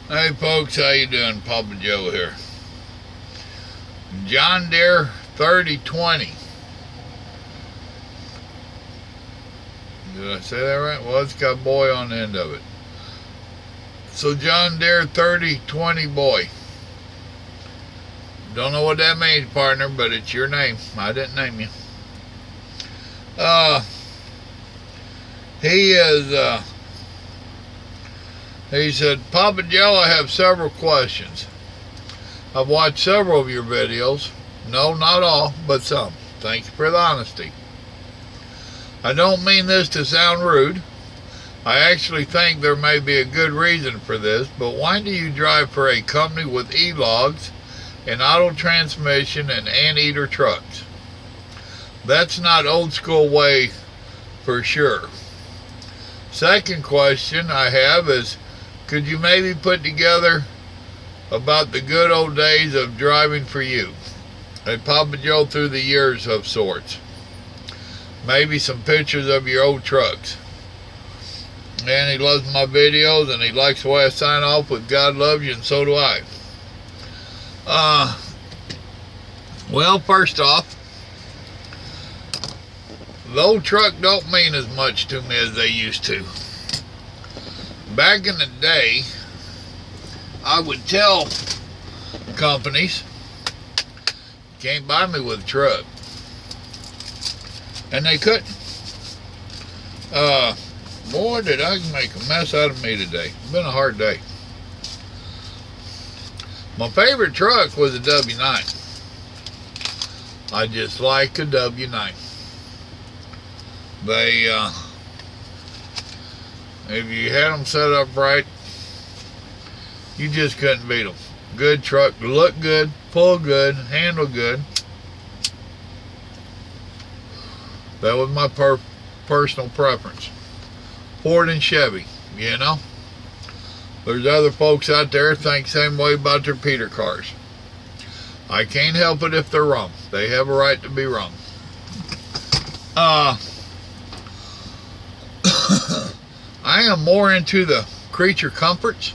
Hey folks, how you doing? Papa Joe here. John Deere 3020. Did I say that right? Well, it's got boy on the end of it. So John Deere 3020 boy. Don't know what that means, partner, but it's your name. I didn't name you. He said, Papa Joe, I have several questions. I've watched several of your videos. No, not all, but some. Thank you for the honesty. I don't mean this to sound rude. I actually think there may be a good reason for this, but why do you drive for a company with e-logs and auto transmission and anteater trucks? That's not old school way for sure. Second question I have is, could you maybe put together about the good old days of driving for you? A Papa Joe through the years of sorts. Maybe some pictures of your old trucks. And he loves my videos and he likes the way I sign off with God loves you and so do I. Well, first off, the old truck don't mean as much to me as they used to. Back in the day, I would tell companies, you can't buy me with a truck. And they couldn't. Boy, did I make a mess out of me today. It's been a hard day. My favorite truck was a W9. I just like a W9. They, if you had them set up right, you just couldn't beat them. Good truck, look good, pull good, handle good. That was my personal preference. Ford and Chevy, you know. There's other folks out there think the same way about their Peter cars. I can't help it if they're wrong. They have a right to be wrong. I am more into the creature comforts.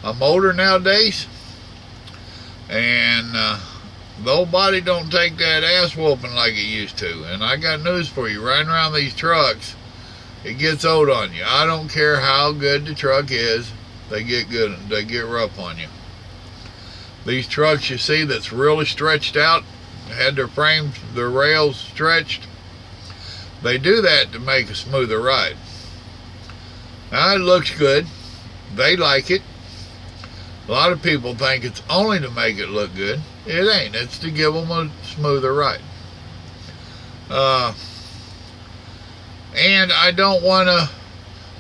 I'm older nowadays, and the old body don't take that ass whooping like it used to. And I got news for you. Riding around these trucks, it gets old on you. I don't care how good the truck is, they get rough on you. These trucks you see that's really stretched out, had their frames, their rails stretched, they do that to make a smoother ride. Now it looks good. They like it. A lot of people think it's only to make it look good. It ain't. It's to give them a smoother ride. And I don't want to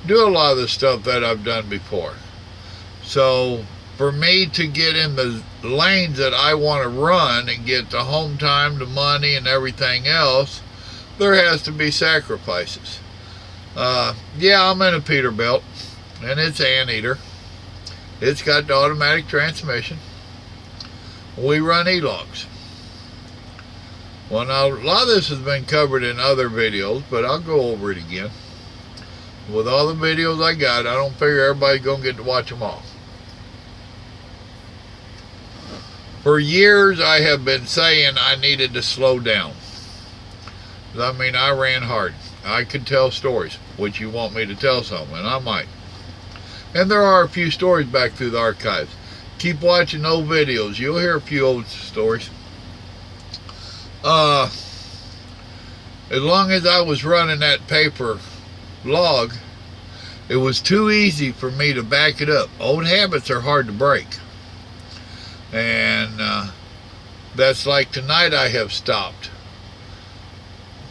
do a lot of the stuff that I've done before. So for me to get in the lanes that I want to run and get the home time, the money, and everything else, there has to be sacrifices. Yeah, I'm in a Peterbilt, and it's anteater. It's got the automatic transmission. We run e-logs. Well, now, a lot of this has been covered in other videos, but I'll go over it again. With all the videos I got, I don't figure everybody's going to get to watch them all. For years, I have been saying I needed to slow down. I mean, I ran hard. I could tell stories, which you want me to tell some, and I might. And there are a few stories back through the archives. Keep watching old videos. You'll hear a few old stories. As long as I was running that paper log, it was too easy for me to back it up. Old habits are hard to break. And that's like tonight I have stopped.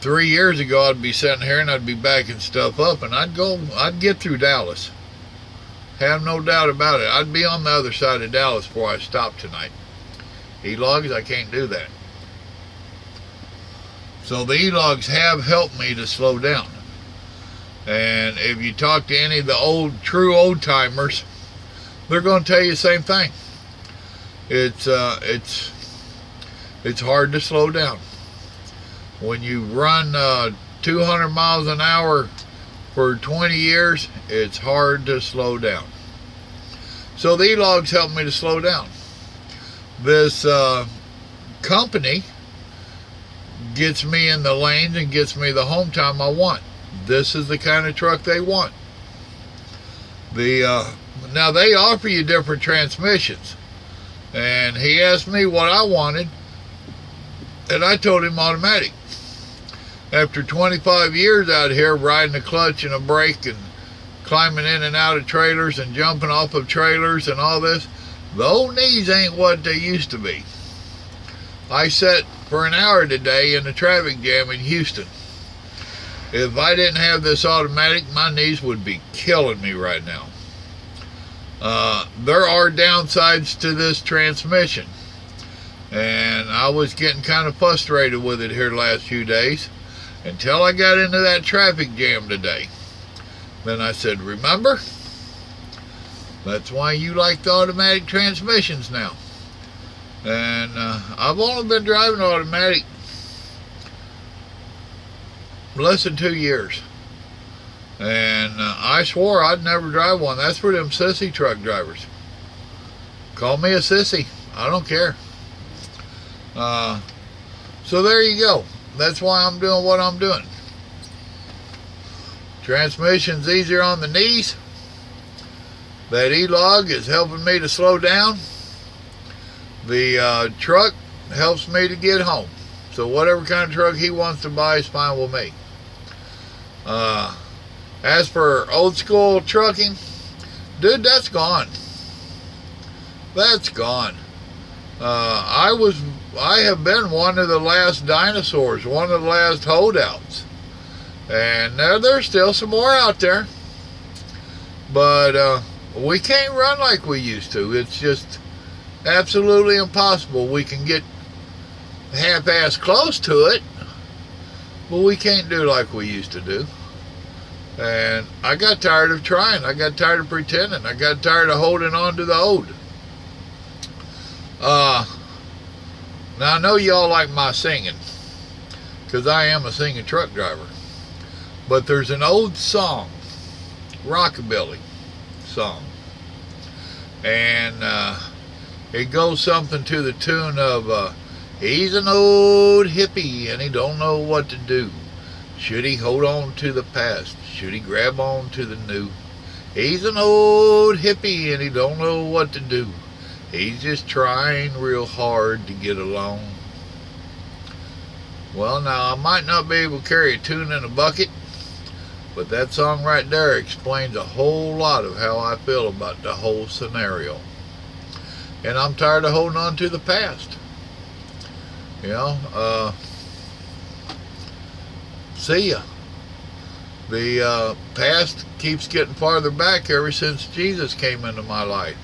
3 years ago I'd be sitting here and I'd be backing stuff up and I'd get through Dallas. Have no doubt about it. I'd be on the other side of Dallas before I stopped tonight. E-logs, I can't do that. So the e-logs have helped me to slow down. And if you talk to any of the true old timers, they're going to tell you the same thing. It's hard to slow down. When you run 200 miles an hour for 20 years, it's hard to slow down. So the E-Logs help me to slow down. This company gets me in the lanes and gets me the home time I want. This is the kind of truck they want. Now they offer you different transmissions, and he asked me what I wanted, and I told him automatic. After 25 years out here riding a clutch and a brake and climbing in and out of trailers and jumping off of trailers and all this, the old knees ain't what they used to be. I sat for an hour today in the traffic jam in Houston. If I didn't have this automatic, my knees would be killing me right now. There are downsides to this transmission, and I was getting kind of frustrated with it here the last few days until I got into that traffic jam today. Then I said, remember, that's why you like the automatic transmissions now. And I've only been driving automatic less than 2 years, and I swore I'd never drive one. That's for them sissy truck drivers. Call me a sissy, I don't care. So there you go. That's why I'm doing what I'm doing. Transmission's easier on the knees. That E-Log is helping me to slow down. The truck helps me to get home. So whatever kind of truck he wants to buy is fine with me. As for old school trucking, dude, that's gone. That's gone. I have been one of the last dinosaurs, one of the last holdouts. And there's still some more out there. But we can't run like we used to. It's just absolutely impossible. We can get half-assed close to it, but we can't do like we used to do. And I got tired of trying. I got tired of pretending. I got tired of holding on to the old. Now I know y'all like my singing, because I am a singing truck driver. But there's an old song, rockabilly song, and it goes something to the tune of, he's an old hippie and he don't know what to do. Should he hold on to the past? Should he grab on to the new? He's an old hippie and he don't know what to do. He's just trying real hard to get along. Well, now I might not be able to carry a tune in a bucket, but that song right there explains a whole lot of how I feel about the whole scenario. And I'm tired of holding on to the past. You know, see ya. The past keeps getting farther back ever since Jesus came into my life.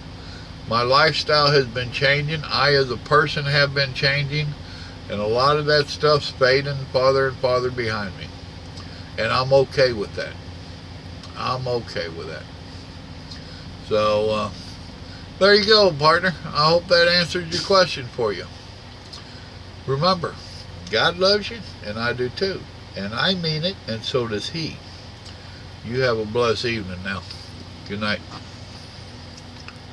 My lifestyle has been changing. I as a person have been changing. And a lot of that stuff's fading farther and farther behind me. And I'm okay with that. I'm okay with that. So, there you go, partner. I hope that answered your question for you. Remember, God loves you, and I do too. And I mean it, and so does He. You have a blessed evening now. Good night.